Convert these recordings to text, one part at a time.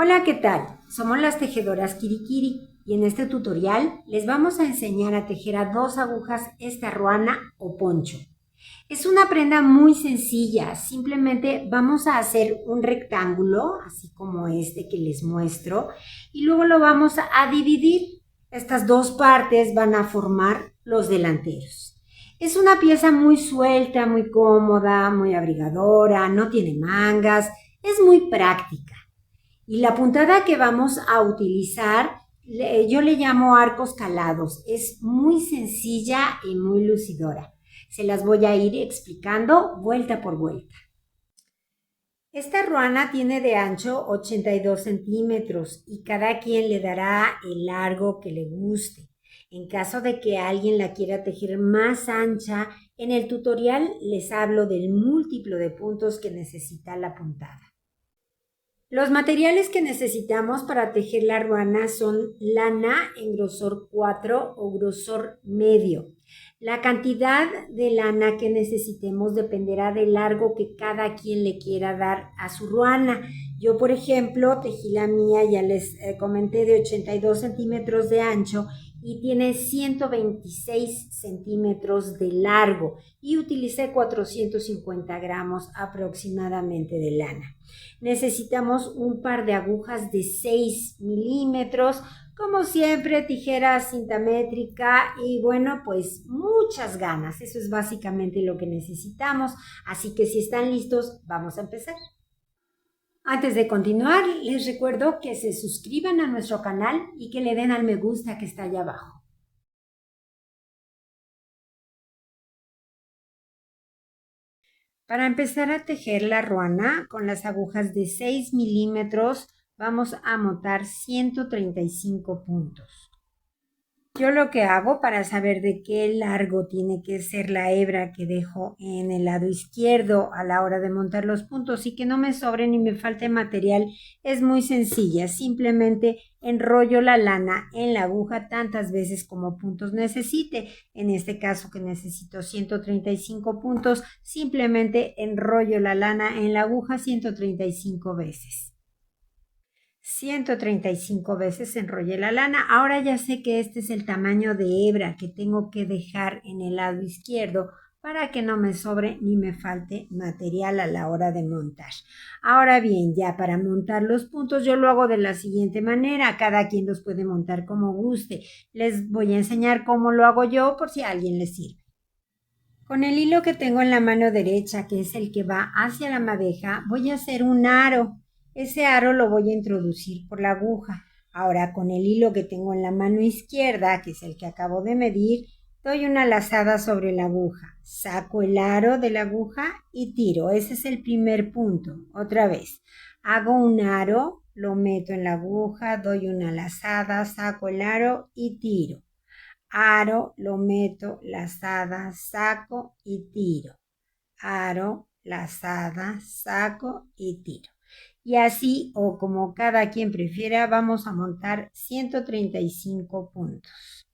Hola, ¿qué tal? Somos las tejedoras Kirikiri y en este tutorial les vamos a enseñar a tejer a 2 agujas esta ruana o poncho. Es una prenda muy sencilla, simplemente vamos a hacer un rectángulo, así como este que les muestro, y luego lo vamos a dividir. Estas 2 partes van a formar los delanteros. Es una pieza muy suelta, muy cómoda, muy abrigadora, no tiene mangas, es muy práctica. Y la puntada que vamos a utilizar, yo le llamo arcos calados. Es muy sencilla y muy lucidora. Se las voy a ir explicando vuelta por vuelta. Esta ruana tiene de ancho 82 centímetros y cada quien le dará el largo que le guste. En caso de que alguien la quiera tejer más ancha, en el tutorial les hablo del múltiplo de puntos que necesita la puntada. Los materiales que necesitamos para tejer la ruana son lana en grosor 4 o grosor medio. La cantidad de lana que necesitemos dependerá del largo que cada quien le quiera dar a su ruana. Yo, por ejemplo, tejí la mía, ya les comenté, de 82 centímetros de ancho y tiene 126 centímetros de largo y utilicé 450 gramos aproximadamente de lana. Necesitamos un par de agujas de 6 milímetros, como siempre, tijera cinta métrica y bueno, pues muchas ganas. Eso es básicamente lo que necesitamos. Así que si están listos, vamos a empezar. Antes de continuar, les recuerdo que se suscriban a nuestro canal y que le den al me gusta que está allá abajo. Para empezar a tejer la ruana con las agujas de 6 milímetros, vamos a montar 135 puntos. Yo lo que hago para saber de qué largo tiene que ser la hebra que dejo en el lado izquierdo a la hora de montar los puntos y que no me sobre ni me falte material es muy sencilla. Simplemente enrollo la lana en la aguja tantas veces como puntos necesite. En este caso que necesito 135 puntos, simplemente enrollo la lana en la aguja 135 veces. 135 veces enrollé la lana. Ahora ya sé que este es el tamaño de hebra que tengo que dejar en el lado izquierdo para que no me sobre ni me falte material a la hora de montar. Ahora bien, ya para montar los puntos yo lo hago de la siguiente manera. Cada quien los puede montar como guste. Les voy a enseñar cómo lo hago yo por si a alguien les sirve. Con el hilo que tengo en la mano derecha, que es el que va hacia la madeja, voy a hacer un aro. Ese aro lo voy a introducir por la aguja. Ahora con el hilo que tengo en la mano izquierda, que es el que acabo de medir, doy una lazada sobre la aguja. Saco el aro de la aguja y tiro. Ese es el primer punto. Otra vez. Hago un aro, lo meto en la aguja, doy una lazada, saco el aro y tiro. Aro, lo meto, lazada, saco y tiro. Aro, lazada, saco y tiro. Y así, o como cada quien prefiera, vamos a montar 135 puntos.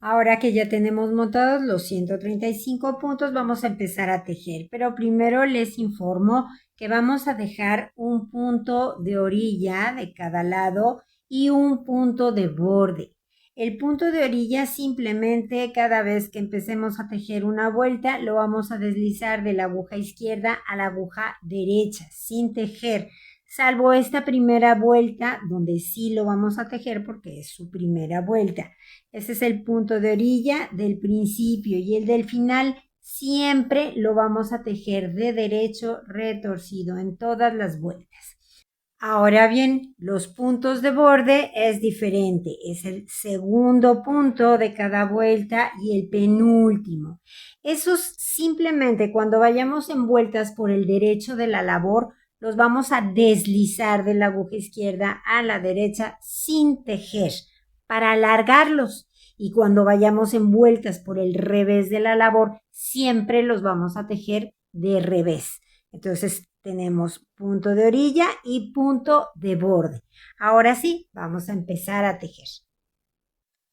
Ahora que ya tenemos montados los 135 puntos, vamos a empezar a tejer. Pero primero les informo que vamos a dejar un punto de orilla de cada lado y un punto de borde. El punto de orilla simplemente cada vez que empecemos a tejer una vuelta lo vamos a deslizar de la aguja izquierda a la aguja derecha sin tejer, salvo esta primera vuelta donde sí lo vamos a tejer porque es su primera vuelta. Ese es el punto de orilla del principio y el del final siempre lo vamos a tejer de derecho retorcido en todas las vueltas. Ahora bien, los puntos de borde es diferente, es el segundo punto de cada vuelta y el penúltimo. Esos simplemente cuando vayamos en vueltas por el derecho de la labor, los vamos a deslizar de la aguja izquierda a la derecha sin tejer para alargarlos. Y cuando vayamos en vueltas por el revés de la labor, siempre los vamos a tejer de revés. Entonces, tenemos punto de orilla y punto de borde. Ahora sí, vamos a empezar a tejer.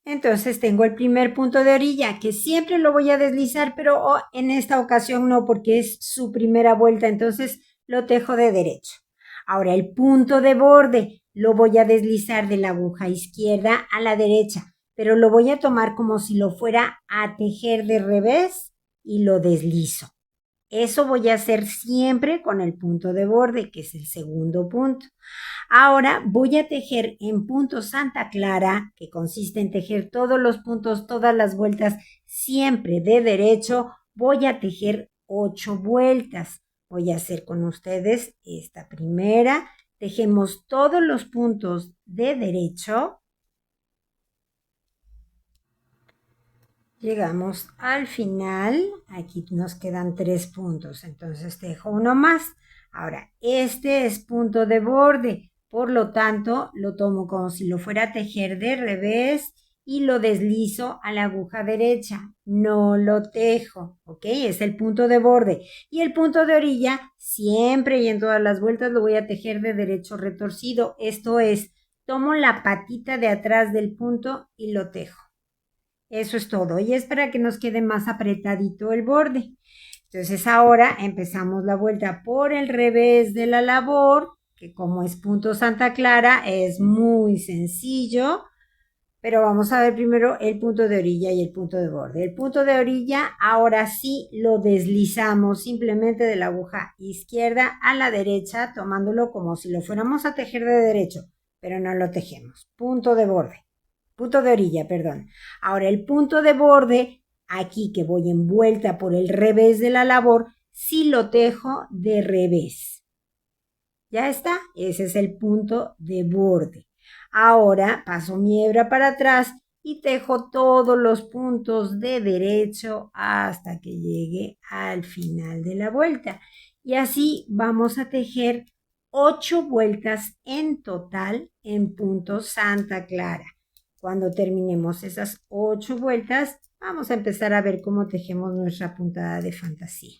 Entonces tengo el primer punto de orilla que siempre lo voy a deslizar, pero en esta ocasión no porque es su primera vuelta, entonces lo tejo de derecho. Ahora el punto de borde lo voy a deslizar de la aguja izquierda a la derecha, pero lo voy a tomar como si lo fuera a tejer de revés y lo deslizo. Eso voy a hacer siempre con el punto de borde, que es el segundo punto. Ahora voy a tejer en punto Santa Clara, que consiste en tejer todos los puntos, todas las vueltas, siempre de derecho. Voy a tejer 8 vueltas. Voy a hacer con ustedes esta primera. Tejemos todos los puntos de derecho. Llegamos al final, aquí nos quedan 3 puntos, entonces tejo uno más. Ahora, este es punto de borde, por lo tanto, lo tomo como si lo fuera a tejer de revés y lo deslizo a la aguja derecha. No lo tejo, ¿ok? Es el punto de borde. Y el punto de orilla, siempre y en todas las vueltas, lo voy a tejer de derecho retorcido. Esto es, tomo la patita de atrás del punto y lo tejo. Eso es todo. Y es para que nos quede más apretadito el borde. Entonces ahora empezamos la vuelta por el revés de la labor, que como es punto Santa Clara es muy sencillo. Pero vamos a ver primero el punto de orilla y el punto de borde. El punto de orilla ahora sí lo deslizamos simplemente de la aguja izquierda a la derecha, tomándolo como si lo fuéramos a tejer de derecho, pero no lo tejemos. Punto de borde. Punto de orilla, perdón. Ahora el punto de borde, aquí que voy envuelta por el revés de la labor, sí lo tejo de revés. Ya está, ese es el punto de borde. Ahora paso mi hebra para atrás y tejo todos los puntos de derecho hasta que llegue al final de la vuelta. Y así vamos a tejer 8 vueltas en total en punto Santa Clara. Cuando terminemos esas 8 vueltas, vamos a empezar a ver cómo tejemos nuestra puntada de fantasía.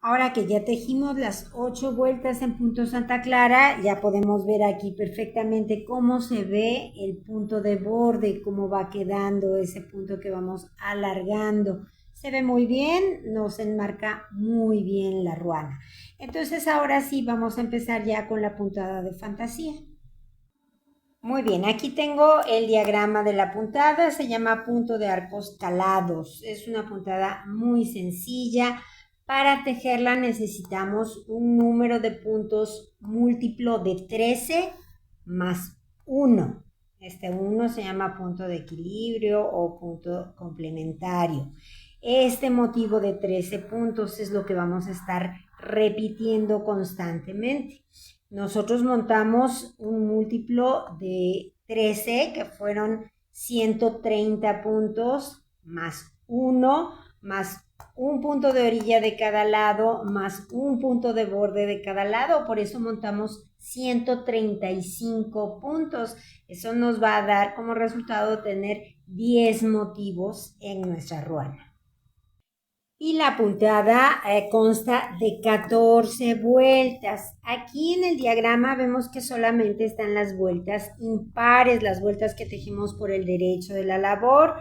Ahora que ya tejimos las 8 vueltas en punto Santa Clara, ya podemos ver aquí perfectamente cómo se ve el punto de borde, cómo va quedando ese punto que vamos alargando. Se ve muy bien, nos enmarca muy bien la ruana. Entonces ahora sí vamos a empezar ya con la puntada de fantasía. Muy bien, aquí tengo el diagrama de la puntada, se llama punto de arcos calados. Es una puntada muy sencilla. Para tejerla necesitamos un número de puntos múltiplo de 13 más 1. Este 1 se llama punto de equilibrio o punto complementario. Este motivo de 13 puntos es lo que vamos a estar repitiendo constantemente. Nosotros montamos un múltiplo de 13, que fueron 130 puntos, más 1, más un punto de orilla de cada lado, más un punto de borde de cada lado. Por eso montamos 135 puntos. Eso nos va a dar como resultado tener 10 motivos en nuestra ruana. Y la puntada consta de 14 vueltas. Aquí en el diagrama vemos que solamente están las vueltas impares, las vueltas que tejimos por el derecho de la labor.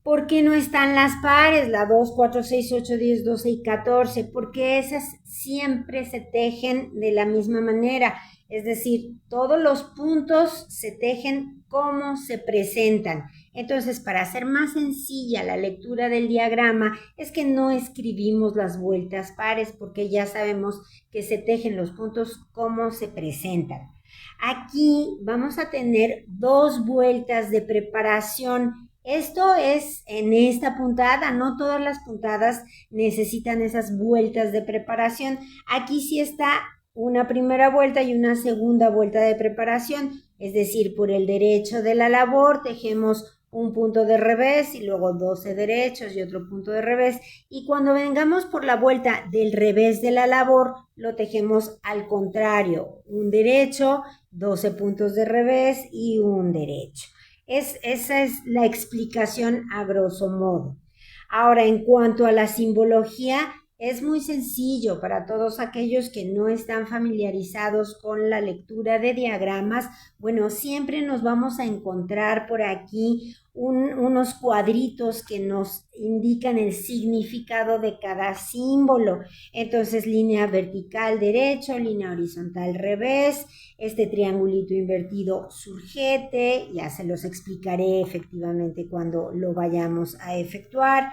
¿Por qué no están las pares? La 2, 4, 6, 8, 10, 12 y 14. Porque esas siempre se tejen de la misma manera. Es decir, todos los puntos se tejen como se presentan. Entonces, para hacer más sencilla la lectura del diagrama, es que no escribimos las vueltas pares porque ya sabemos que se tejen los puntos como se presentan. Aquí vamos a tener 2 vueltas de preparación. Esto es en esta puntada, no todas las puntadas necesitan esas vueltas de preparación. Aquí sí está una primera vuelta y una segunda vuelta de preparación, es decir, por el derecho de la labor tejemos un punto de revés y luego 12 derechos y otro punto de revés, y cuando vengamos por la vuelta del revés de la labor lo tejemos al contrario, un derecho, 12 puntos de revés y un derecho. Esa es la explicación a grosso modo. Ahora, en cuanto a la simbología, es muy sencillo para todos aquellos que no están familiarizados con la lectura de diagramas. Bueno, siempre nos vamos a encontrar por aquí unos cuadritos que nos indican el significado de cada símbolo. Entonces, línea vertical derecho, línea horizontal revés, este triangulito invertido surgete, ya se los explicaré efectivamente cuando lo vayamos a efectuar.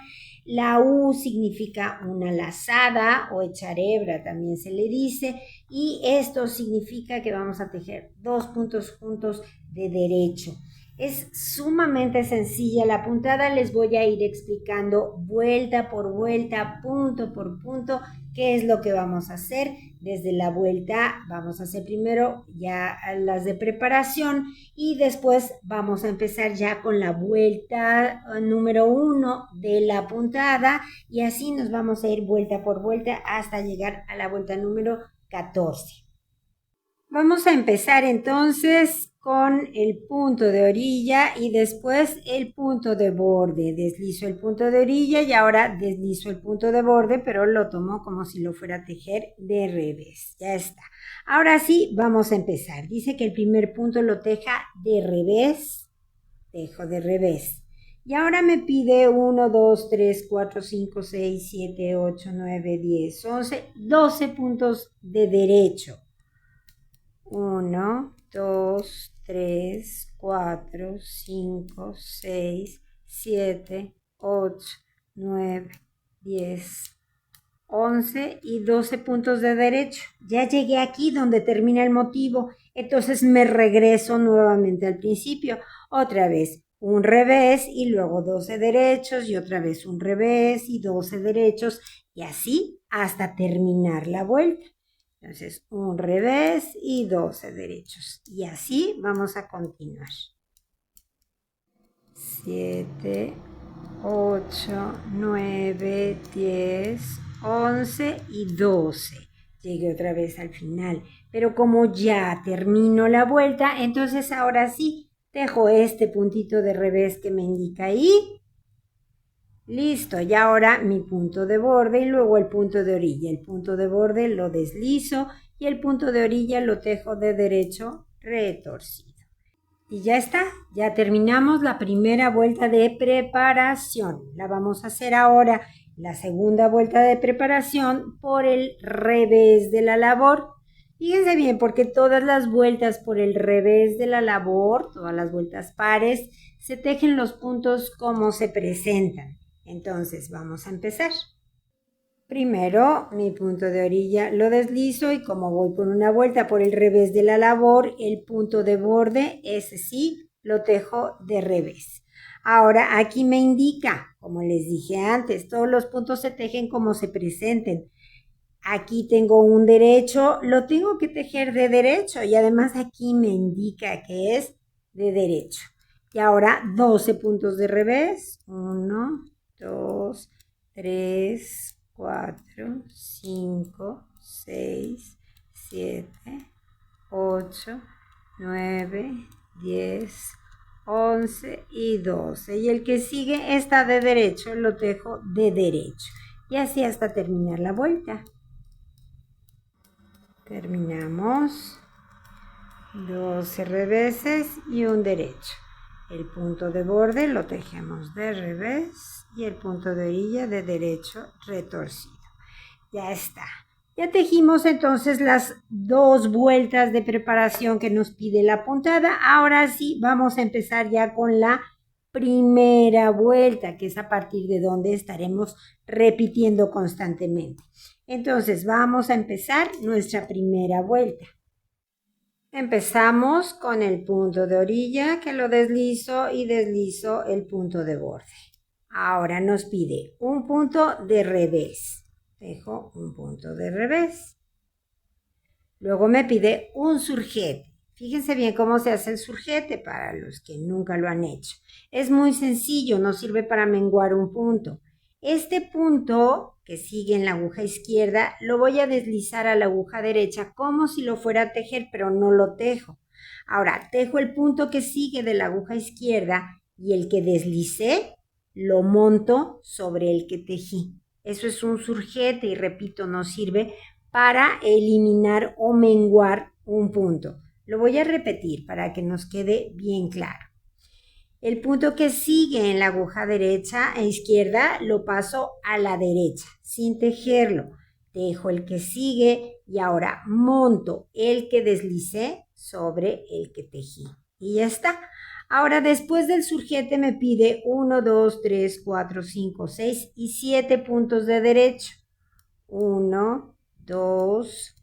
La U significa una lazada o echar hebra, también se le dice, y esto significa que vamos a tejer 2 puntos juntos de derecho. Es sumamente sencilla la puntada, les voy a ir explicando vuelta por vuelta, punto por punto, qué es lo que vamos a hacer. Desde la vuelta vamos a hacer primero ya las de preparación y después vamos a empezar ya con la vuelta número 1 de la puntada y así nos vamos a ir vuelta por vuelta hasta llegar a la vuelta número 14. Vamos a empezar entonces con el punto de orilla y después el punto de borde. Deslizo el punto de orilla y ahora deslizo el punto de borde, pero lo tomo como si lo fuera a tejer de revés. Ya está. Ahora sí, vamos a empezar. Dice que el primer punto lo teja de revés. Tejo de revés. Y ahora me pide 1, 2, 3, 4, 5, 6, 7, 8, 9, 10, 11, 12 puntos de derecho. 1, 2, 3, 4, 5, 6, 7, 8, 9, 10, 11 y 12 puntos de derecho. Ya llegué aquí donde termina el motivo, entonces me regreso nuevamente al principio. Otra vez un revés y luego 12 derechos y otra vez un revés y 12 derechos y así hasta terminar la vuelta. Entonces, un revés y 12 derechos. Y así vamos a continuar. 7, 8, 9, 10, 11 y 12. Llegué otra vez al final. Pero como ya termino la vuelta, entonces ahora sí tejo este puntito de revés que me indica ahí. Listo, y ahora mi punto de borde y luego el punto de orilla. El punto de borde lo deslizo y el punto de orilla lo tejo de derecho retorcido. Y ya está, ya terminamos la primera vuelta de preparación. La vamos a hacer ahora la segunda vuelta de preparación por el revés de la labor. Fíjense bien, porque todas las vueltas por el revés de la labor, todas las vueltas pares, se tejen los puntos como se presentan. Entonces, vamos a empezar. Primero, mi punto de orilla lo deslizo y como voy por una vuelta por el revés de la labor, el punto de borde, ese sí, lo tejo de revés. Ahora, aquí me indica, como les dije antes, todos los puntos se tejen como se presenten. Aquí tengo un derecho, lo tengo que tejer de derecho y además aquí me indica que es de derecho. Y ahora 12 puntos de revés. 1, 2, 3, 4, 5, 6, 7, 8, 9, 10, 11 y 12. Y el que sigue está de derecho, lo tejo de derecho. Y así hasta terminar la vuelta. Terminamos 12 reveses y un derecho. El punto de borde lo tejemos de revés y el punto de orilla de derecho retorcido. Ya está. Ya tejimos entonces las 2 vueltas de preparación que nos pide la puntada. Ahora sí, vamos a empezar ya con la primera vuelta, que es a partir de donde estaremos repitiendo constantemente. Entonces, vamos a empezar nuestra primera vuelta. Empezamos con el punto de orilla, que lo deslizo y deslizo el punto de borde. Ahora nos pide un punto de revés. Dejo un punto de revés. Luego me pide un surgete. Fíjense bien cómo se hace el surgete para los que nunca lo han hecho. Es muy sencillo, no sirve para menguar un punto. Este punto que sigue en la aguja izquierda lo voy a deslizar a la aguja derecha como si lo fuera a tejer, pero no lo tejo. Ahora, tejo el punto que sigue de la aguja izquierda y el que deslicé lo monto sobre el que tejí. Eso es un surgete y repito, no sirve para eliminar o menguar un punto. Lo voy a repetir para que nos quede bien claro. El punto que sigue en la aguja derecha e izquierda lo paso a la derecha, sin tejerlo. Tejo el que sigue y ahora monto el que deslicé sobre el que tejí. Y ya está. Ahora después del surjete me pide 1, 2, 3, 4, 5, 6 y 7 puntos de derecho. 1, 2,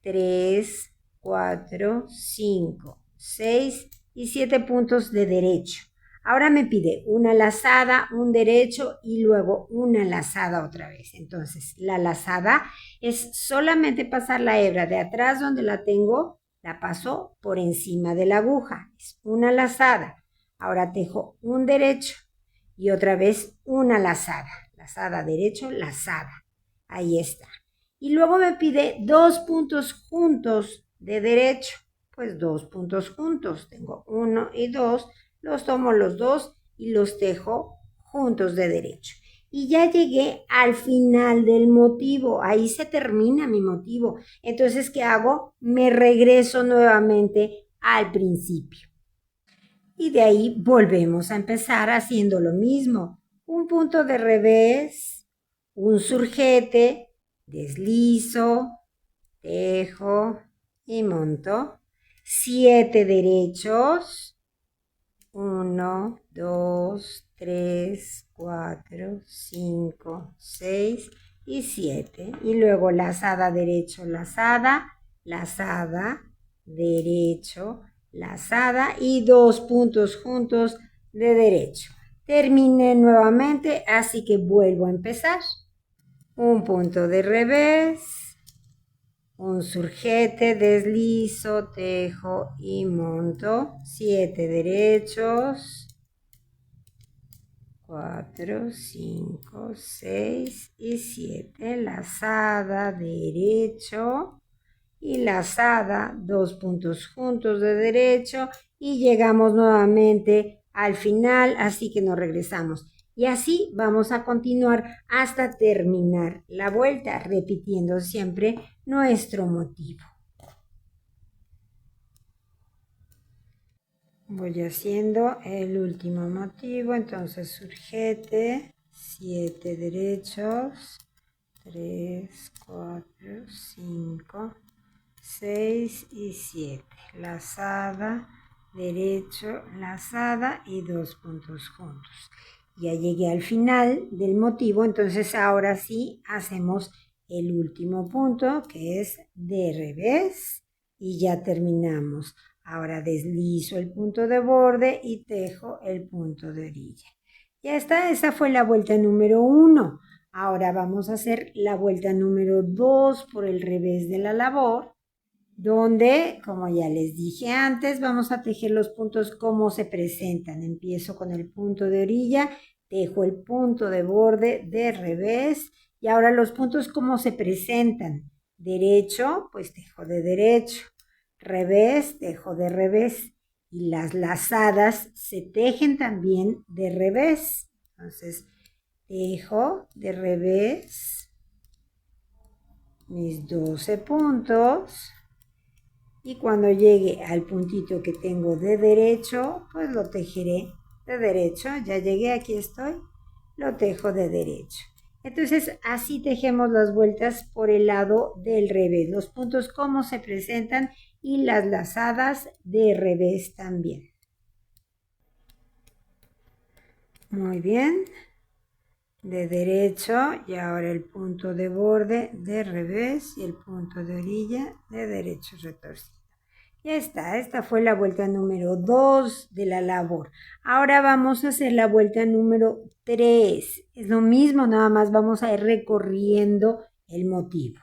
3, 4, 5, 6 y 7 puntos de derecho. Ahora me pide una lazada, un derecho y luego una lazada otra vez. Entonces, la lazada es solamente pasar la hebra de atrás donde la tengo, la paso por encima de la aguja. Es una lazada. Ahora tejo un derecho y otra vez una lazada. Lazada, derecho, lazada. Ahí está. Y luego me pide 2 puntos juntos de derecho. Pues 2 puntos juntos. Tengo 1 y 2. Los tomo los dos y los tejo juntos de derecho. Y ya llegué al final del motivo. Ahí se termina mi motivo. Entonces, ¿qué hago? Me regreso nuevamente al principio. Y de ahí volvemos a empezar haciendo lo mismo. Un punto de revés, un surjete, deslizo, tejo y monto. 7 derechos. 1, 2, 3, 4, 5, 6 y 7. Y luego lazada, derecho, lazada, lazada, derecho, lazada y 2 puntos juntos de derecho. Terminé nuevamente, así que vuelvo a empezar. Un punto de revés, un surjete, deslizo, tejo y monto. 7 derechos. 4, 5, 6 y 7. Lazada, derecho y lazada, 2 puntos juntos de derecho y llegamos nuevamente al final, así que nos regresamos. Y así vamos a continuar hasta terminar la vuelta, repitiendo siempre nuestro motivo. Voy haciendo el último motivo, entonces surjete, 7 derechos, 3, 4, 5, 6 y 7. Lazada, derecho, lazada y 2 puntos juntos. Ya llegué al final del motivo, entonces ahora sí hacemos el último punto, que es de revés, y ya terminamos. Ahora deslizo el punto de borde y tejo el punto de orilla. Ya está, esa fue la vuelta número 1. Ahora vamos a hacer la vuelta número 2 por el revés de la labor, donde, como ya les dije antes, vamos a tejer los puntos como se presentan. Empiezo con el punto de orilla, tejo el punto de borde de revés y ahora los puntos como se presentan. Derecho, pues tejo de derecho. Revés, tejo de revés. Y las lazadas se tejen también de revés. Entonces, tejo de revés mis 12 puntos. Y cuando llegue al puntito que tengo de derecho, pues lo tejeré de derecho. Ya llegué, aquí estoy. Lo tejo de derecho. Entonces, así tejemos las vueltas por el lado del revés. Los puntos como se presentan y las lazadas de revés también. Muy bien. De derecho y ahora el punto de borde de revés y el punto de orilla de derecho retorcido. Ya está, esta fue la vuelta número 2 de la labor. Ahora vamos a hacer la vuelta número 3. Es lo mismo, nada más vamos a ir recorriendo el motivo.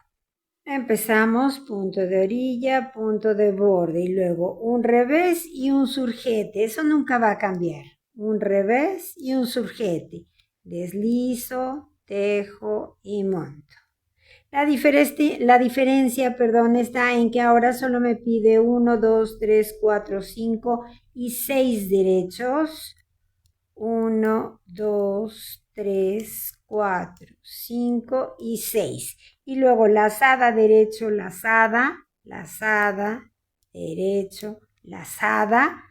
Empezamos punto de orilla, punto de borde y luego un revés y un surjete. Eso nunca va a cambiar. Un revés y un surjete. Deslizo, tejo y monto. La diferencia, está en que ahora solo me pide 1, 2, 3, 4, 5 y 6 derechos. 1, 2, 3, 4, 5 y 6. Y luego lazada, derecho, lazada, lazada, derecho, lazada,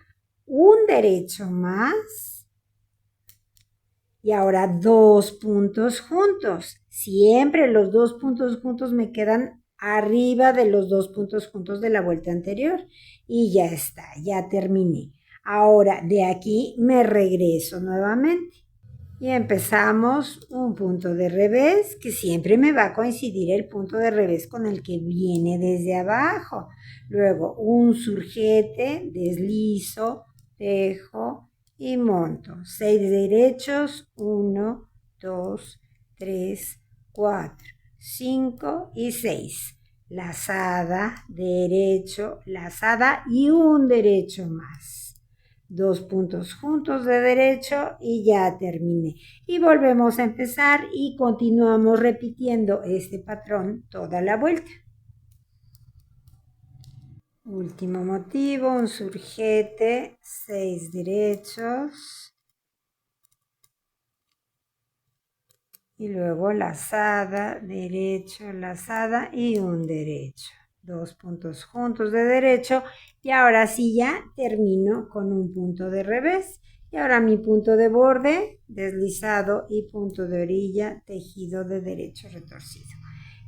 un derecho más y ahora 2 puntos juntos. Siempre los 2 puntos juntos me quedan arriba de los 2 puntos juntos de la vuelta anterior y ya está, ya terminé. Ahora de aquí me regreso nuevamente y empezamos un punto de revés que siempre me va a coincidir el punto de revés con el que viene desde abajo. Luego un surgete, deslizo, tejo y monto. 6 derechos, 1, 2, 3, 4, 5 y 6. Lazada, derecho, lazada y un derecho más. 2 puntos juntos de derecho y ya terminé. Y volvemos a empezar y continuamos repitiendo este patrón toda la vuelta. Último motivo, un surgete, 6 derechos. Y luego lazada, derecho, lazada y un derecho. 2 puntos juntos de derecho y ahora sí ya termino con un punto de revés. Y ahora mi punto de borde, deslizado y punto de orilla, tejido de derecho retorcido.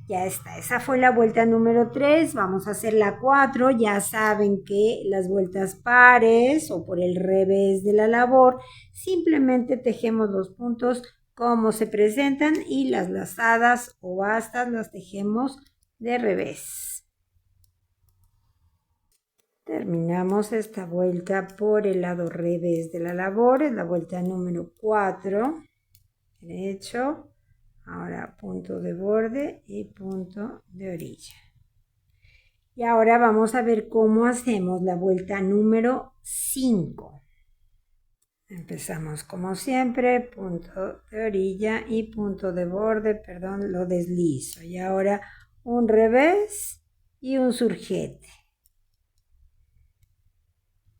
Ya está, esa fue la vuelta número 3, vamos a hacer la 4, ya saben que las vueltas pares o por el revés de la labor, simplemente tejemos los puntos como se presentan y las lazadas o bastas las tejemos de revés. Terminamos esta vuelta por el lado revés de la labor, es la vuelta número 4, derecho. Ahora punto de borde y punto de orilla. Y ahora vamos a ver cómo hacemos la vuelta número 5. Empezamos como siempre, punto de orilla y punto de borde, perdón, lo deslizo. Y ahora un revés y un surgete.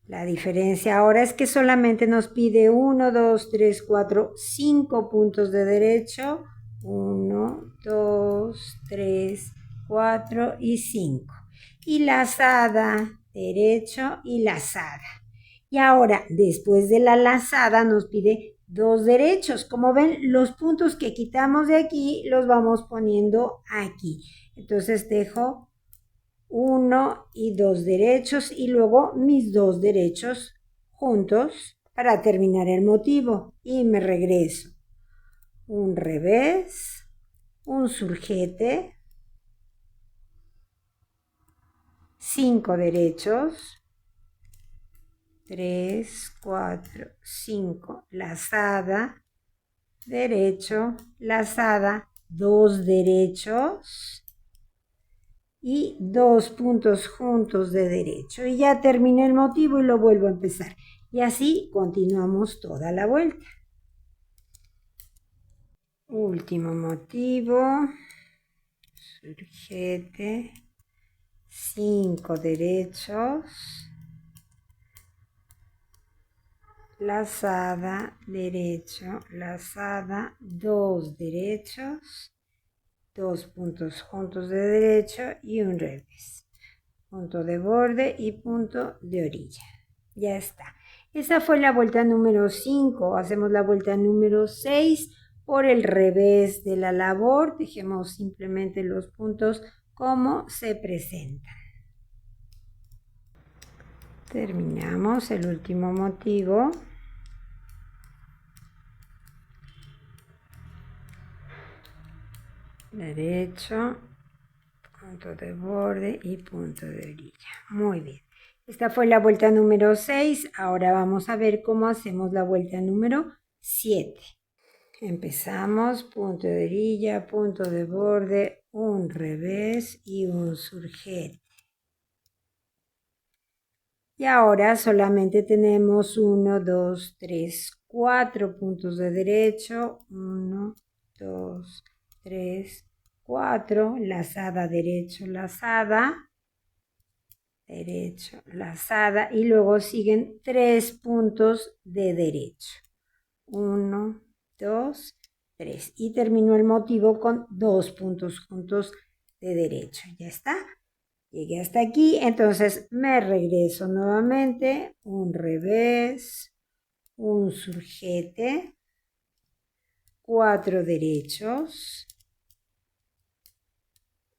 La diferencia ahora es que solamente nos pide 1, 2, 3, 4, 5 puntos de derecho. 1, 2, 3, 4 y 5. Y lazada, derecho y lazada. Y ahora, después de la lazada, nos pide 2 derechos. Como ven, los puntos que quitamos de aquí los vamos poniendo aquí. Entonces dejo 1 y 2 derechos y luego mis 2 derechos juntos para terminar el motivo. Y me regreso. Un revés, un surgete, 5 derechos, 3, 4, 5, lazada, derecho, lazada, 2 derechos y 2 puntos juntos de derecho. Y ya terminé el motivo y lo vuelvo a empezar. Y así continuamos toda la vuelta. Último motivo, surgete, 5 derechos, lazada, derecho, lazada, 2 derechos, 2 puntos juntos de derecho y un revés, punto de borde y punto de orilla. Ya está. Esa fue la vuelta número 5. Hacemos la vuelta número 6 por el revés de la labor. Dejemos simplemente los puntos como se presentan. Terminamos el último motivo. Derecho, punto de borde y punto de orilla. Muy bien. Esta fue la vuelta número 6. Ahora vamos a ver cómo hacemos la vuelta número 7. Empezamos, punto de orilla, punto de borde, un revés y un surgete. Y ahora solamente tenemos 1, 2, 3, 4 puntos de derecho. 1, 2, 3, 4. Lazada, derecho, lazada. Derecho, lazada. Y luego siguen 3 puntos de derecho. 1, 2, 3. Y termino el motivo con 2 puntos juntos de derecho. ¿Ya está? Llegué hasta aquí, entonces me regreso nuevamente, un revés, un surjete, 4 derechos,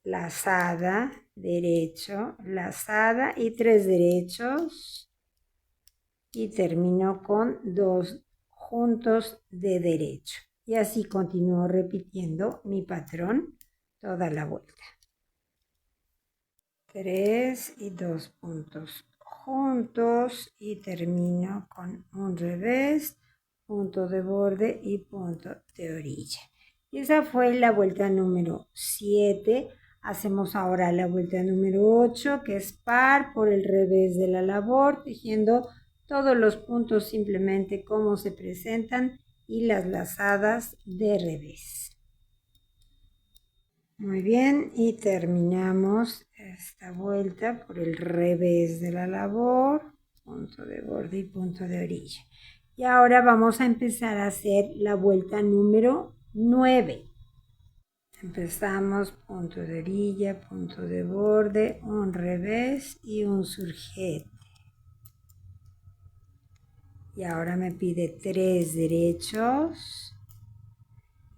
lazada, derecho, lazada y 3 derechos y termino con 2 juntos de derecho. Y así continúo repitiendo mi patrón toda la vuelta. 3 y 2 puntos juntos y termino con un revés, punto de borde y punto de orilla. Y esa fue la vuelta número 7. Hacemos ahora la vuelta número 8, que es par por el revés de la labor, tejiendo todos los puntos simplemente como se presentan y las lazadas de revés. Muy bien, y terminamos esta vuelta por el revés de la labor, punto de borde y punto de orilla. Y ahora vamos a empezar a hacer la vuelta número 9. Empezamos punto de orilla, punto de borde, un revés y un surjete. Y ahora me pide 3 derechos,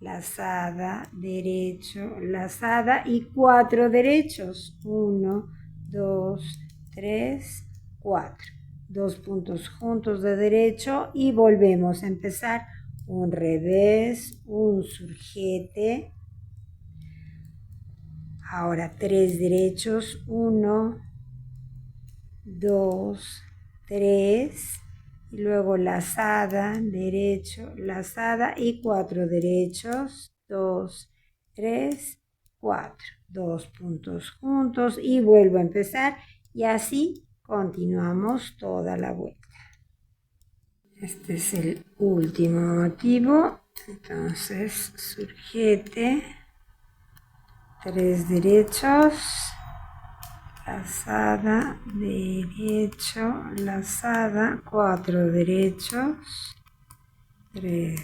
lazada, derecho, lazada y 4 derechos. 1, 2, 3, 4. 2 puntos juntos de derecho y volvemos a empezar. Un revés, un surjete. Ahora 3 derechos. 1, 2, 3. Y luego lazada, derecho, lazada y 4 derechos, 2, 3, 4, 2 puntos juntos y vuelvo a empezar y así continuamos toda la vuelta. Este es el último motivo, entonces surjete, 3 derechos, lazada, derecho, lazada, 4 derechos, 3,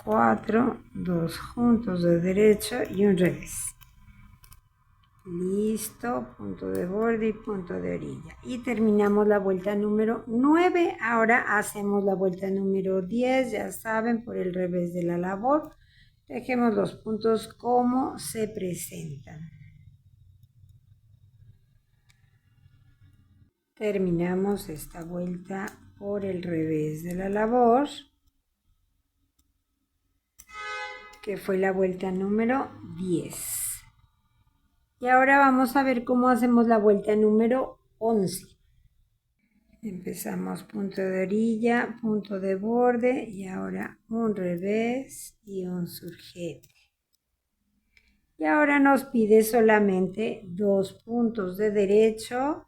4, 2 juntos de derecho y un revés. Listo, punto de borde y punto de orilla. Y terminamos la vuelta número 9. Ahora hacemos la vuelta número 10, ya saben, por el revés de la labor. Dejemos los puntos como se presentan. Terminamos esta vuelta por el revés de la labor, que fue la vuelta número 10. Y ahora vamos a ver cómo hacemos la vuelta número 11. Empezamos punto de orilla, punto de borde y ahora un revés y un surjete. Y ahora nos pide solamente 2 puntos de derecho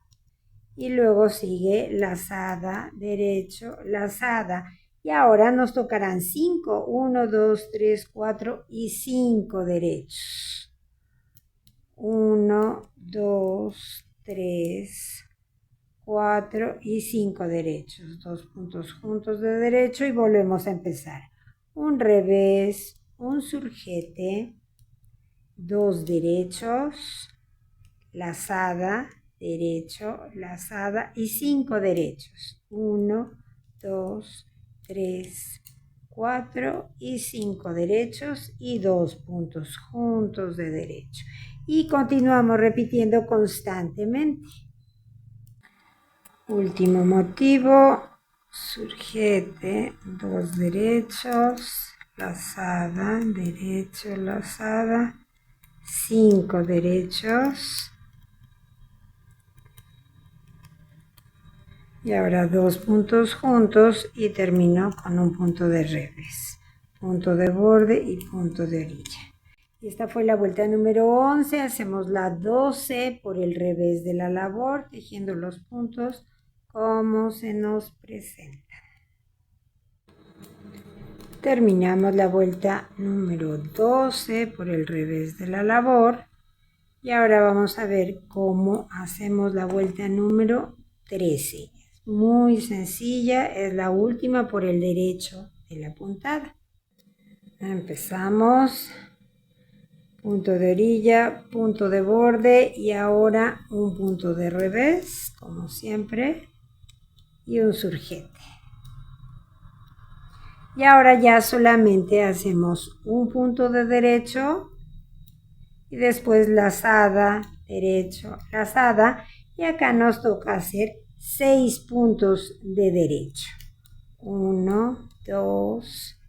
y luego sigue lazada, derecho, lazada. Y ahora nos tocarán 5, 1, 2, 3, 4 y 5 derechos. 1, 2, 3, 4 y 5 derechos. 2 puntos juntos de derecho y volvemos a empezar. Un revés, un surjete, 2 derechos, lazada, derecho, lazada y 5 derechos. 1, 2, 3, 4 y 5 derechos y 2 puntos juntos de derecho. Y continuamos repitiendo constantemente. Último motivo, surjete, 2 derechos, lazada, derecho, lazada, 5 derechos. Y ahora 2 puntos juntos y termino con un punto de revés, punto de borde y punto de orilla. Y esta fue la vuelta número 11. Hacemos la 12 por el revés de la labor, tejiendo los puntos como se nos presenta. Terminamos la vuelta número 12 por el revés de la labor. Y ahora vamos a ver cómo hacemos la vuelta número 13. Muy sencilla, es la última por el derecho de la puntada. Empezamos punto de orilla, punto de borde y ahora un punto de revés, como siempre, y un surgete. Y ahora ya solamente hacemos un punto de derecho y después lazada, derecho, lazada, y acá nos toca hacer 6 puntos de derecho. 1, 2,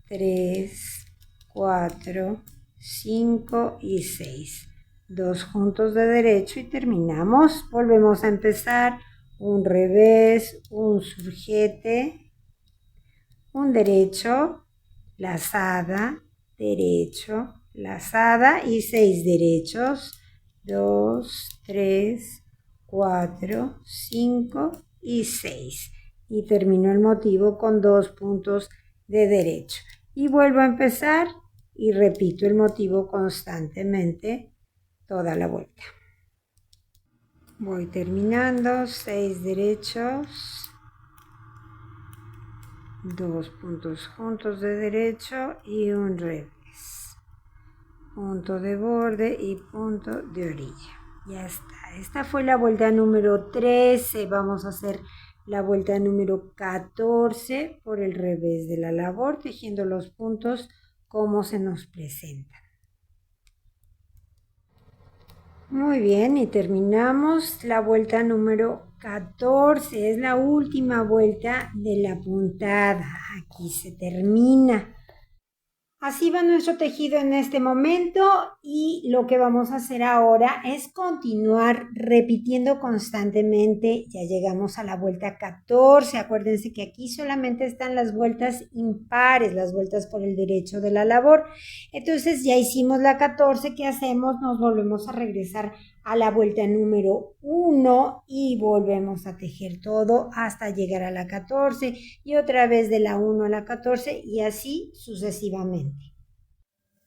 3, 4, 5 y 6. 2 juntos de derecho y terminamos. Volvemos a empezar. Un revés, un surgete, un derecho, lazada, derecho, lazada y 6 derechos. 2, 3, 4, 5 y 6. Y termino el motivo con 2 puntos de derecho. Y vuelvo a empezar y repito el motivo constantemente toda la vuelta. Voy terminando, 6 derechos, 2 puntos juntos de derecho y un revés, punto de borde y punto de orilla. Ya está, esta fue la vuelta número 13, vamos a hacer la vuelta número 14 por el revés de la labor, tejiendo los puntos como se nos presentan. Muy bien, y terminamos la vuelta número 14, es la última vuelta de la puntada, aquí se termina. Así va nuestro tejido en este momento y lo que vamos a hacer ahora es continuar repitiendo constantemente. Ya llegamos a la vuelta 14. Acuérdense que aquí solamente están las vueltas impares, las vueltas por el derecho de la labor. Entonces ya hicimos la 14. ¿Qué hacemos? Nos volvemos a regresar a la vuelta número 1 y volvemos a tejer todo hasta llegar a la 14 y otra vez de la 1 a la 14 y así sucesivamente.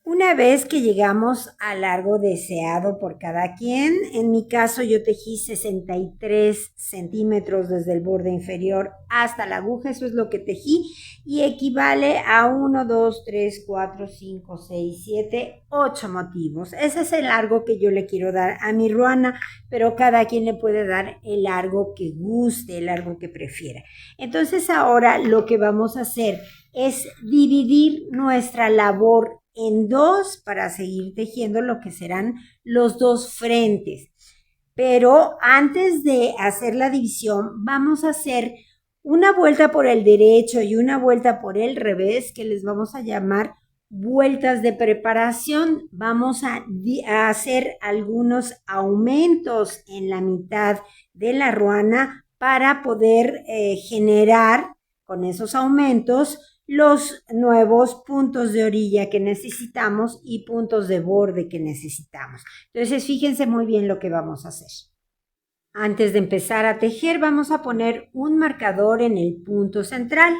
Una vez que llegamos al largo deseado por cada quien, en mi caso yo tejí 63 centímetros desde el borde inferior hasta la aguja, eso es lo que tejí y equivale a 1, 2, 3, 4, 5, 6, 7, 8 motivos. Ese es el largo que yo le quiero dar a mi ruana, pero cada quien le puede dar el largo que guste, el largo que prefiera. Entonces ahora lo que vamos a hacer es dividir nuestra labor en dos para seguir tejiendo lo que serán los dos frentes. Pero antes de hacer la división, vamos a hacer una vuelta por el derecho y una vuelta por el revés, que les vamos a llamar vueltas de preparación. Vamos a hacer algunos aumentos en la mitad de la ruana para poder generar con esos aumentos los nuevos puntos de orilla que necesitamos y puntos de borde que necesitamos. Entonces, fíjense muy bien lo que vamos a hacer. Antes de empezar a tejer, vamos a poner un marcador en el punto central.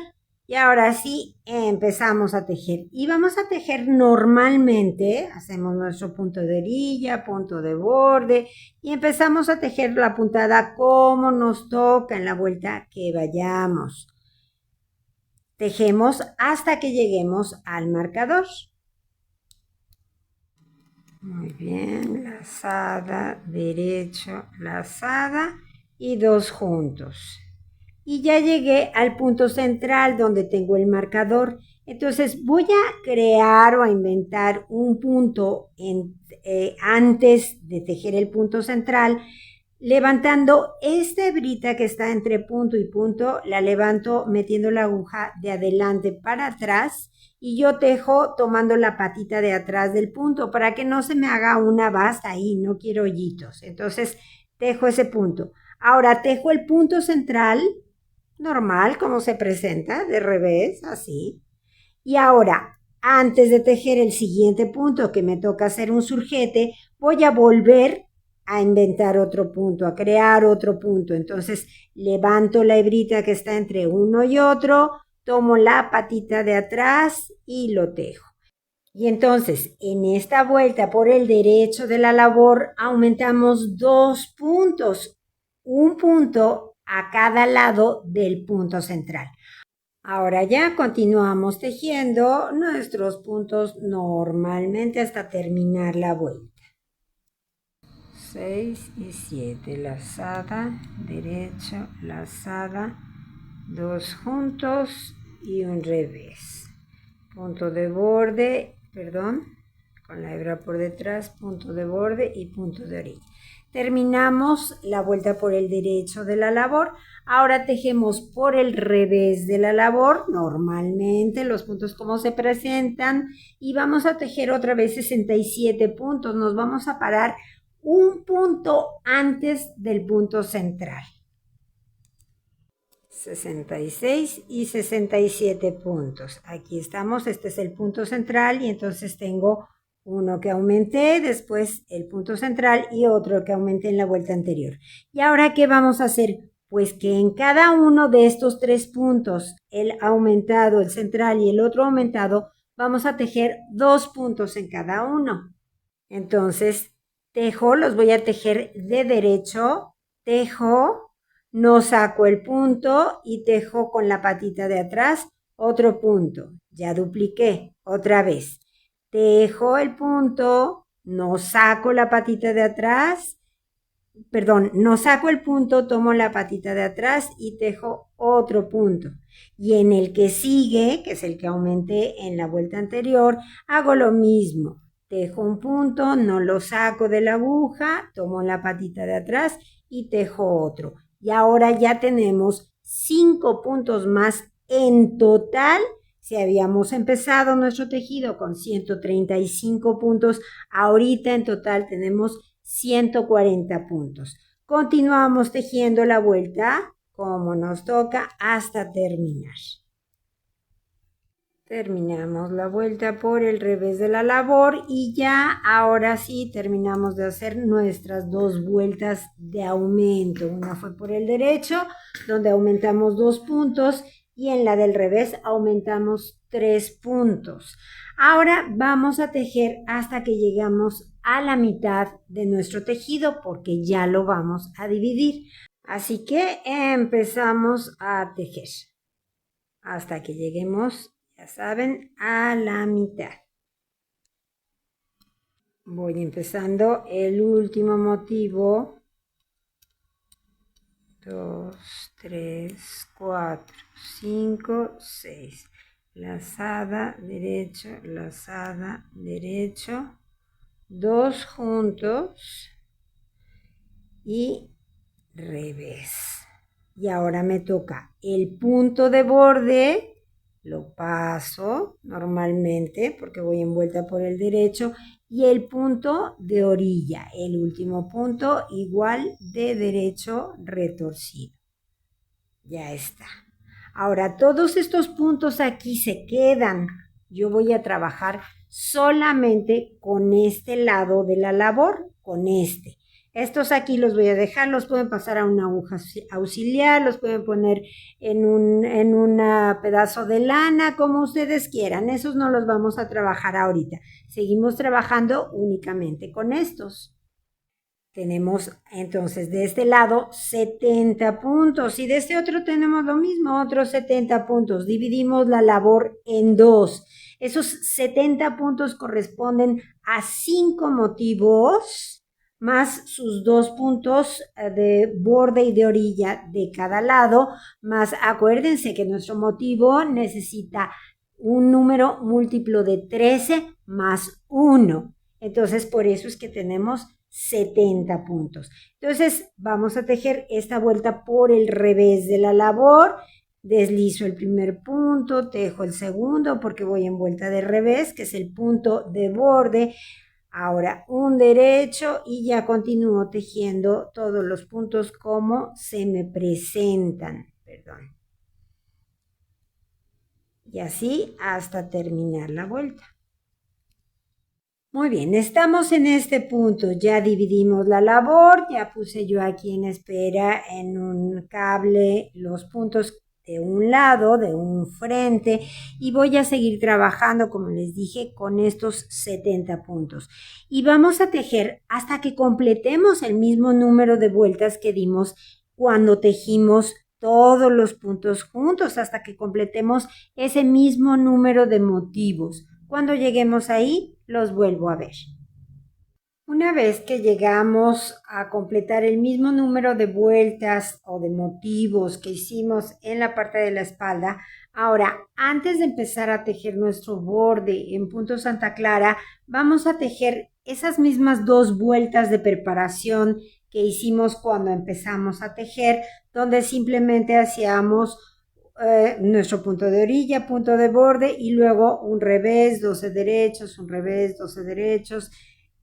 Y ahora sí, empezamos a tejer. Y vamos a tejer normalmente, hacemos nuestro punto de orilla, punto de borde, y empezamos a tejer la puntada como nos toca en la vuelta que vayamos. Tejemos hasta que lleguemos al marcador. Muy bien, lazada, derecho, lazada y dos juntos. Y ya llegué al punto central donde tengo el marcador. Entonces voy a crear o a inventar un punto antes de tejer el punto central. Levantando esta hebrita que está entre punto y punto, la levanto metiendo la aguja de adelante para atrás y yo tejo tomando la patita de atrás del punto para que no se me haga una basta ahí, no quiero hoyitos. Entonces tejo ese punto. Ahora tejo el punto central, normal como se presenta, de revés, así. Y ahora, antes de tejer el siguiente punto que me toca hacer un surgete, voy a volver a inventar otro punto, a crear otro punto. Entonces levanto la hebrita que está entre uno y otro, tomo la patita de atrás y lo tejo. Y entonces en esta vuelta por el derecho de la labor aumentamos 2 puntos, un punto a cada lado del punto central. Ahora ya continuamos tejiendo nuestros puntos normalmente hasta terminar la vuelta. 6 y 7, lazada, derecha, lazada, 2 juntos y un revés. Punto de borde, con la hebra por detrás, punto de borde y punto de orilla. Terminamos la vuelta por el derecho de la labor. Ahora tejemos por el revés de la labor, normalmente los puntos como se presentan, y vamos a tejer otra vez 67 puntos. Nos vamos a parar un punto antes del punto central. 66 y 67 puntos. Aquí estamos, este es el punto central y entonces tengo uno que aumenté, después el punto central y otro que aumenté en la vuelta anterior. ¿Y ahora qué vamos a hacer? Pues que en cada uno de estos 3 puntos, el aumentado, el central y el otro aumentado, vamos a tejer 2 puntos en cada uno. Entonces, tejo, los voy a tejer de derecho, tejo, no saco el punto y tejo con la patita de atrás otro punto. Ya dupliqué otra vez. Tejo el punto, no saco la patita de atrás, no saco el punto, tomo la patita de atrás y tejo otro punto. Y en el que sigue, que es el que aumenté en la vuelta anterior, hago lo mismo. Tejo un punto, no lo saco de la aguja, tomo la patita de atrás y tejo otro. Y ahora ya tenemos 5 puntos más en total. Si habíamos empezado nuestro tejido con 135 puntos, ahorita en total tenemos 140 puntos. Continuamos tejiendo la vuelta como nos toca hasta terminar. Terminamos la vuelta por el revés de la labor y ya ahora sí terminamos de hacer nuestras 2 vueltas de aumento. Una fue por el derecho, donde aumentamos 2 puntos, y en la del revés aumentamos 3 puntos. Ahora vamos a tejer hasta que llegamos a la mitad de nuestro tejido porque ya lo vamos a dividir. Así que empezamos a tejer hasta que lleguemos, ya saben, a la mitad. Voy empezando el último motivo. 2, 3, 4, 5, 6. Lazada, derecho, 2 juntos y revés. Y ahora me toca el punto de borde, lo paso normalmente porque voy envuelta por el derecho, y el punto de orilla, el último punto igual de derecho retorcido. Ya está. Ahora todos estos puntos aquí se quedan. Yo voy a trabajar solamente con este lado de la labor, con este. Estos aquí los voy a dejar, los pueden pasar a una aguja auxiliar, los pueden poner en un pedazo de lana, como ustedes quieran. Esos no los vamos a trabajar ahorita. Seguimos trabajando únicamente con estos. Tenemos entonces de este lado 70 puntos y de este otro tenemos lo mismo, otros 70 puntos. Dividimos la labor en 2. Esos 70 puntos corresponden a 5 motivos más sus 2 puntos de borde y de orilla de cada lado, más acuérdense que nuestro motivo necesita un número múltiplo de 13 más 1. Entonces, por eso es que tenemos 70 puntos. Entonces, vamos a tejer esta vuelta por el revés de la labor. Deslizo el primer punto, tejo el segundo porque voy en vuelta de revés, que es el punto de borde. Ahora un derecho y ya continúo tejiendo todos los puntos como se me presentan. Y así hasta terminar la vuelta. Muy bien, estamos en este punto, ya dividimos la labor, ya puse yo aquí en espera en un cable los puntos de un lado, de un frente, y voy a seguir trabajando, como les dije, con estos 70 puntos. Y vamos a tejer hasta que completemos el mismo número de vueltas que dimos cuando tejimos todos los puntos juntos hasta que completemos ese mismo número de motivos. Cuando lleguemos ahí, los vuelvo a ver. Una vez que llegamos a completar el mismo número de vueltas o de motivos que hicimos en la parte de la espalda, ahora, antes de empezar a tejer nuestro borde en punto Santa Clara, vamos a tejer esas mismas 2 vueltas de preparación que hicimos cuando empezamos a tejer, donde simplemente hacíamos nuestro punto de orilla, punto de borde y luego un revés, 12 derechos, un revés, 12 derechos.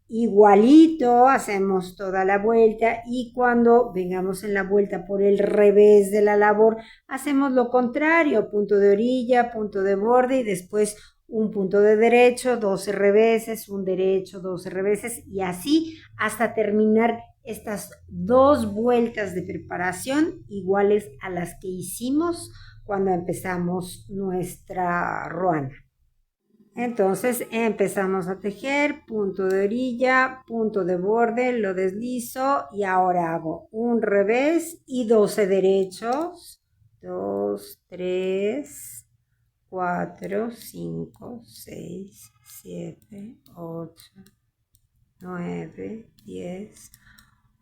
Igualito hacemos toda la vuelta y cuando vengamos en la vuelta por el revés de la labor hacemos lo contrario, punto de orilla, punto de borde y después un punto de derecho, 12 reveses, un derecho, 12 reveses y así hasta terminar estas 2 vueltas de preparación iguales a las que hicimos cuando empezamos nuestra ruana. Entonces empezamos a tejer, punto de orilla, punto de borde, lo deslizo y ahora hago un revés y 12 derechos. 2, 3, 4, 5, 6, 7, 8, 9, 10,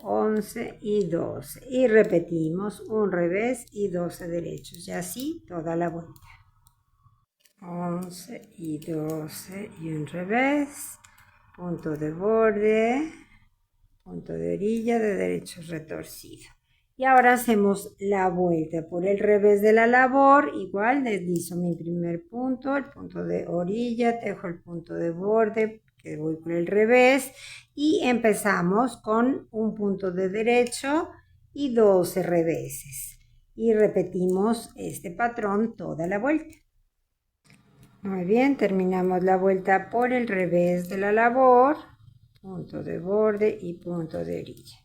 11 y 12. Y repetimos un revés y 12 derechos y así toda la vuelta. 11 y 12 y un revés, punto de borde, punto de orilla de derecho retorcido. Y ahora hacemos la vuelta por el revés de la labor, igual deslizo mi primer punto, el punto de orilla, tejo el punto de borde, que voy por el revés y empezamos con un punto de derecho y 12 reveses. Y repetimos este patrón toda la vuelta. Muy bien, terminamos la vuelta por el revés de la labor, punto de borde y punto de orilla.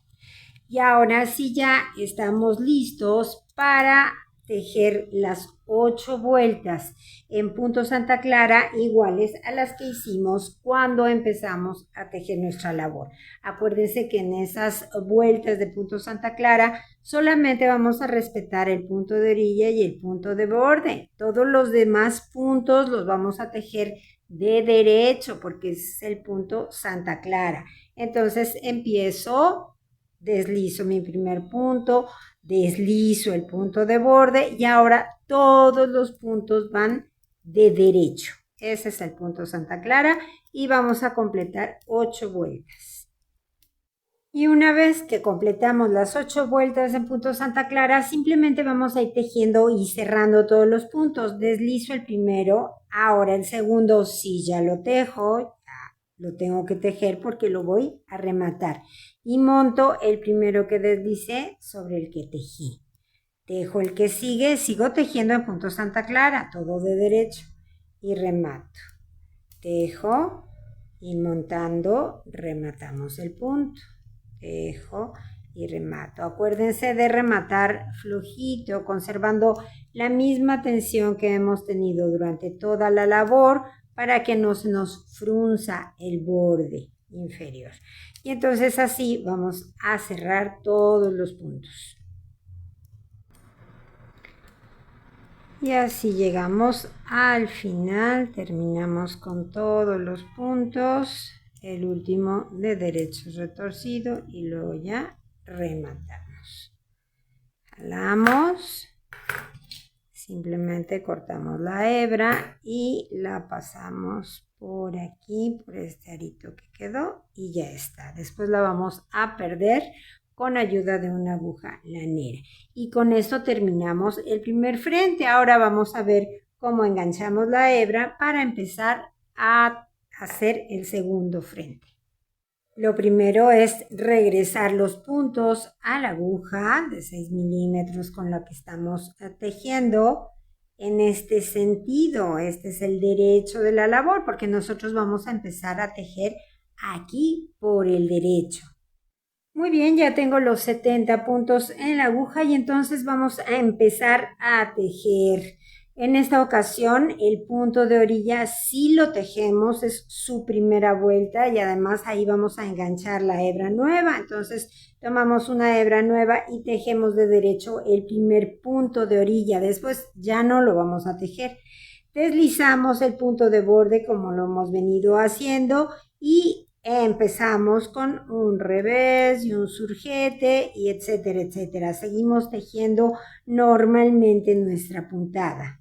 Y ahora sí ya estamos listos para tejer las 8 vueltas en punto Santa Clara iguales a las que hicimos cuando empezamos a tejer nuestra labor. Acuérdense que en esas vueltas de punto Santa Clara solamente vamos a respetar el punto de orilla y el punto de borde. Todos los demás puntos los vamos a tejer de derecho porque es el punto Santa Clara. Entonces empiezo, deslizo mi primer punto, deslizo el punto de borde y ahora todos los puntos van de derecho. Ese es el punto Santa Clara y vamos a completar 8 vueltas. Y una vez que completamos las 8 vueltas en punto Santa Clara, simplemente vamos a ir tejiendo y cerrando todos los puntos. Deslizo el primero, ahora el segundo sí ya lo tejo, ya lo tengo que tejer porque lo voy a rematar. Y monto el primero que deslicé sobre el que tejí. Tejo el que sigue, sigo tejiendo en punto Santa Clara, todo de derecho y remato. Tejo y montando rematamos el punto. Tejo y remato. Acuérdense de rematar flojito, conservando la misma tensión que hemos tenido durante toda la labor para que no se nos frunza el borde inferior. Y entonces así vamos a cerrar todos los puntos. Y así llegamos al final, terminamos con todos los puntos, el último de derecho retorcido y luego ya rematamos. Jalamos, simplemente cortamos la hebra y la pasamos por aquí, por este arito que quedó y ya está. Después la vamos a perder con ayuda de una aguja lanera. Y con esto terminamos el primer frente. Ahora vamos a ver cómo enganchamos la hebra para empezar a hacer el segundo frente. Lo primero es regresar los puntos a la aguja de 6 milímetros con la que estamos tejiendo en este sentido. Este es el derecho de la labor porque nosotros vamos a empezar a tejer aquí por el derecho. Muy bien, ya tengo los 70 puntos en la aguja y entonces vamos a empezar a tejer En esta ocasión, el punto de orilla sí lo tejemos, es su primera vuelta y además ahí vamos a enganchar la hebra nueva. Entonces, tomamos una hebra nueva y tejemos de derecho el primer punto de orilla. Después ya no lo vamos a tejer. Deslizamos el punto de borde como lo hemos venido haciendo y empezamos con un revés y un surjete y etcétera, etcétera. Seguimos tejiendo normalmente nuestra puntada.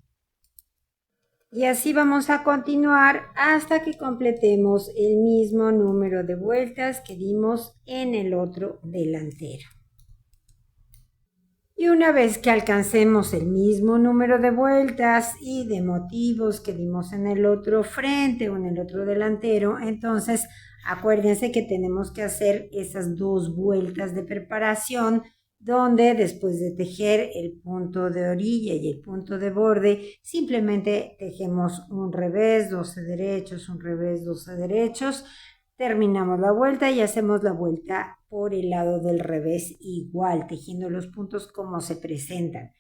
Y así vamos a continuar hasta que completemos el mismo número de vueltas que dimos en el otro delantero. Y una vez que alcancemos el mismo número de vueltas y de motivos que dimos en el otro frente o en el otro delantero, entonces acuérdense que tenemos que hacer esas 2 vueltas de preparación donde después de tejer el punto de orilla y el punto de borde, simplemente tejemos un revés, 12 derechos, un revés, 12 derechos, terminamos la vuelta y hacemos la vuelta por el lado del revés igual, tejiendo los puntos como se presentan.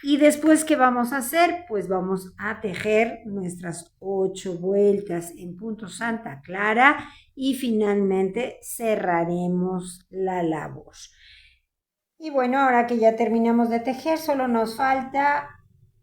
Y después, ¿qué vamos a hacer? Pues vamos a tejer nuestras 8 vueltas en punto Santa Clara y finalmente cerraremos la labor. Y bueno, ahora que ya terminamos de tejer, solo nos falta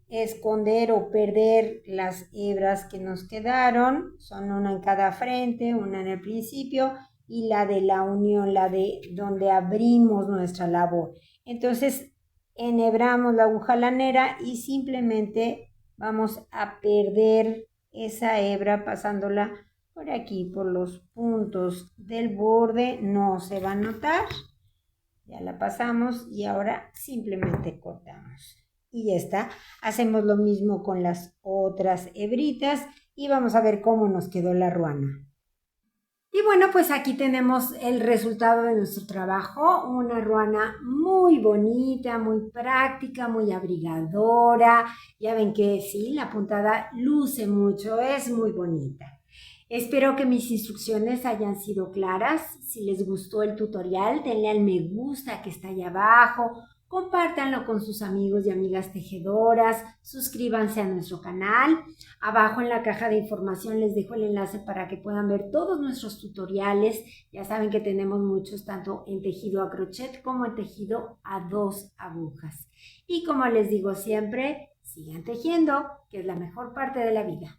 esconder o perder las hebras que nos quedaron. Son una en cada frente, una en el principio y la de la unión, la de donde abrimos nuestra labor. Entonces, enhebramos la aguja lanera y simplemente vamos a perder esa hebra pasándola por aquí, por los puntos del borde. No se va a notar. Ya la pasamos y ahora simplemente cortamos. Y ya está. Hacemos lo mismo con las otras hebritas y vamos a ver cómo nos quedó la ruana. Y bueno, pues aquí tenemos el resultado de nuestro trabajo, una ruana muy bonita, muy práctica, muy abrigadora. Ya ven que sí, la puntada luce mucho, es muy bonita. Espero que mis instrucciones hayan sido claras. Si les gustó el tutorial, denle al me gusta que está ahí abajo. Compártanlo con sus amigos y amigas tejedoras. Suscríbanse a nuestro canal. Abajo en la caja de información les dejo el enlace para que puedan ver todos nuestros tutoriales. Ya saben que tenemos muchos tanto en tejido a crochet como en tejido a 2 agujas. Y como les digo siempre, sigan tejiendo, que es la mejor parte de la vida.